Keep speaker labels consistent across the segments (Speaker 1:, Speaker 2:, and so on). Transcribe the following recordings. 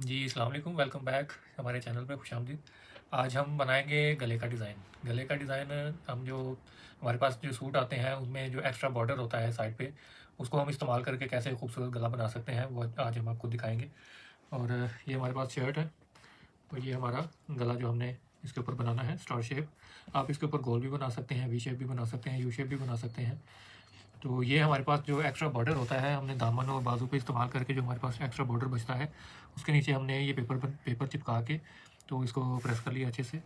Speaker 1: जी, अस्सलाम वालेकुम, welcome back हमारे चैनल पे खुशामदीद। आज हम बनाएँगे गले का डिज़ाइन। गले का डिज़ाइन हम जो हमारे पास जो सूट आते हैं, उनमें जो एक्स्ट्रा बॉर्डर होता है साइड पे, उसको हम इस्तेमाल करके कैसे खूबसूरत गला बना सकते हैं, वो आज हम आपको दिखाएँगे। और ये हमारे पास शर्ट है और ये हमारा गला जो हमने इसके ऊपर बनाना है, स्टार शेप। आप इसके ऊपर गोल भी बना सकते हैं, वी शेप भी बना सकते हैं, यू शेप भी बना सकते हैं। तो ये हमारे पास जो एक्स्ट्रा बॉर्डर होता है, हमने दामन और बाजू पे इस्तेमाल करके जो हमारे पास एक्स्ट्रा बॉर्डर बचता है, उसके नीचे हमने ये पेपर चिपका के तो इसको प्रेस कर लिया अच्छे से।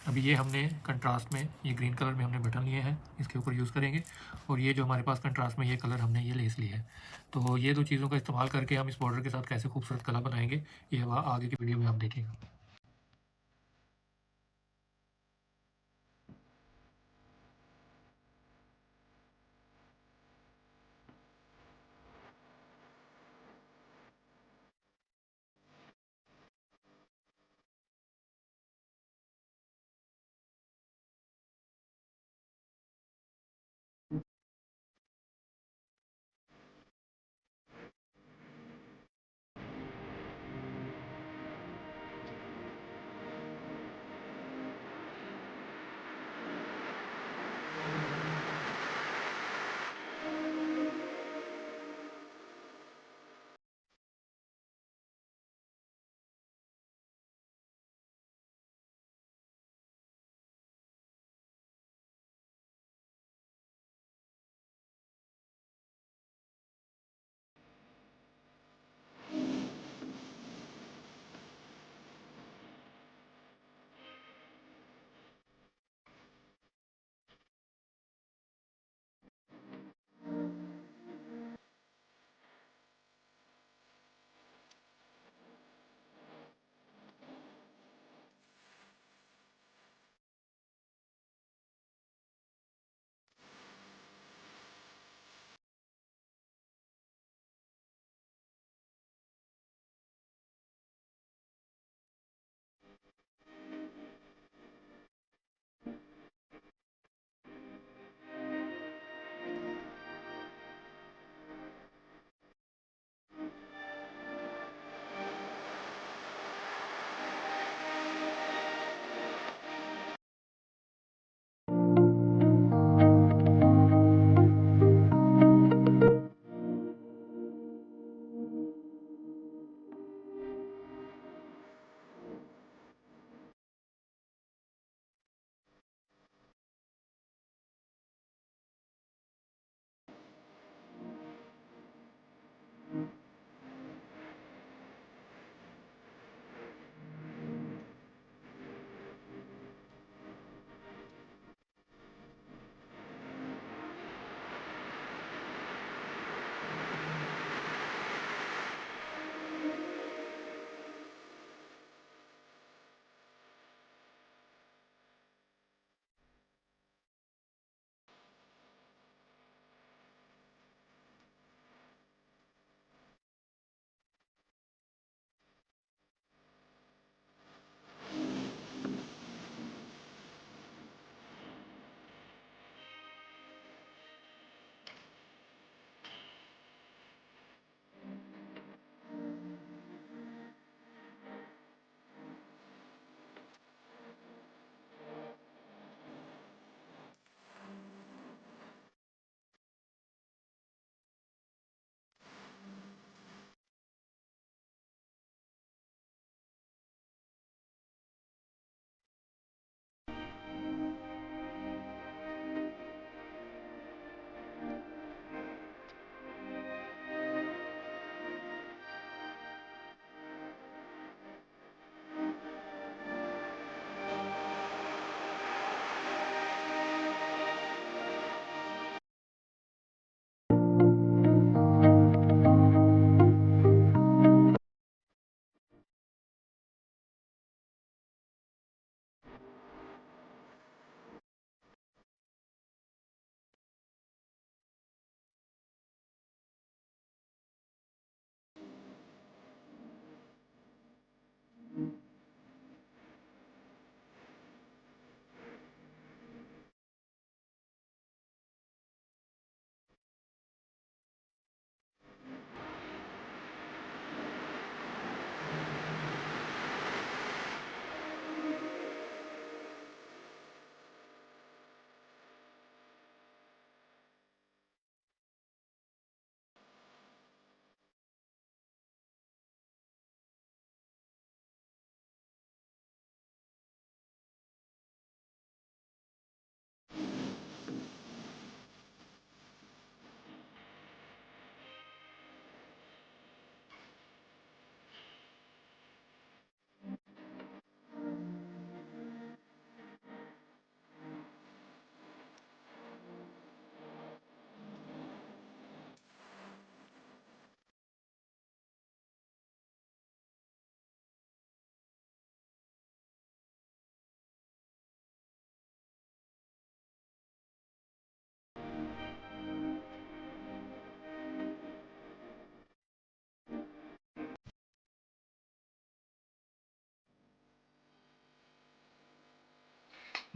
Speaker 1: अभी ये हमने कंट्रास्ट में ये ग्रीन कलर में हमने बटन लिए हैं, इसके ऊपर यूज़ करेंगे। और ये जो हमारे पास कंट्रास्ट में ये कलर हमने ये लेस ली है। तो ये दो चीज़ों का इस्तेमाल करके हम इस बॉर्डर के साथ कैसे खूबसूरत गला बनाएंगे, ये आगे की वीडियो में आप देखेंगे।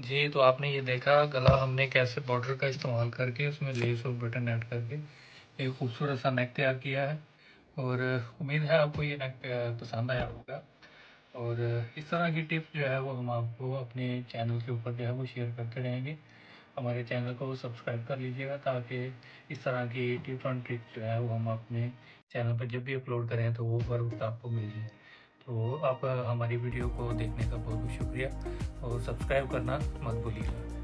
Speaker 1: जी, तो आपने ये देखा गला हमने कैसे बॉर्डर का इस्तेमाल करके उसमें लेस और बटन ऐड करके एक खूबसूरत सा नेक तैयार किया है। और उम्मीद है आपको ये नेक पसंद आया होगा। और इस तरह की टिप्स जो है वो हम आपको अपने चैनल के ऊपर जो है वो शेयर करते रहेंगे। हमारे चैनल को सब्सक्राइब कर लीजिएगा ताकि इस तरह की टिप्स एंड ट्रिक्स जो है वो हम अपने चैनल पर जब भी अपलोड करें तो वो बर वक्त आपको मिल जाए। तो आप हमारी वीडियो को देखने का बहुत बहुत शुक्रिया और सब्सक्राइब करना मत भूलिएगा।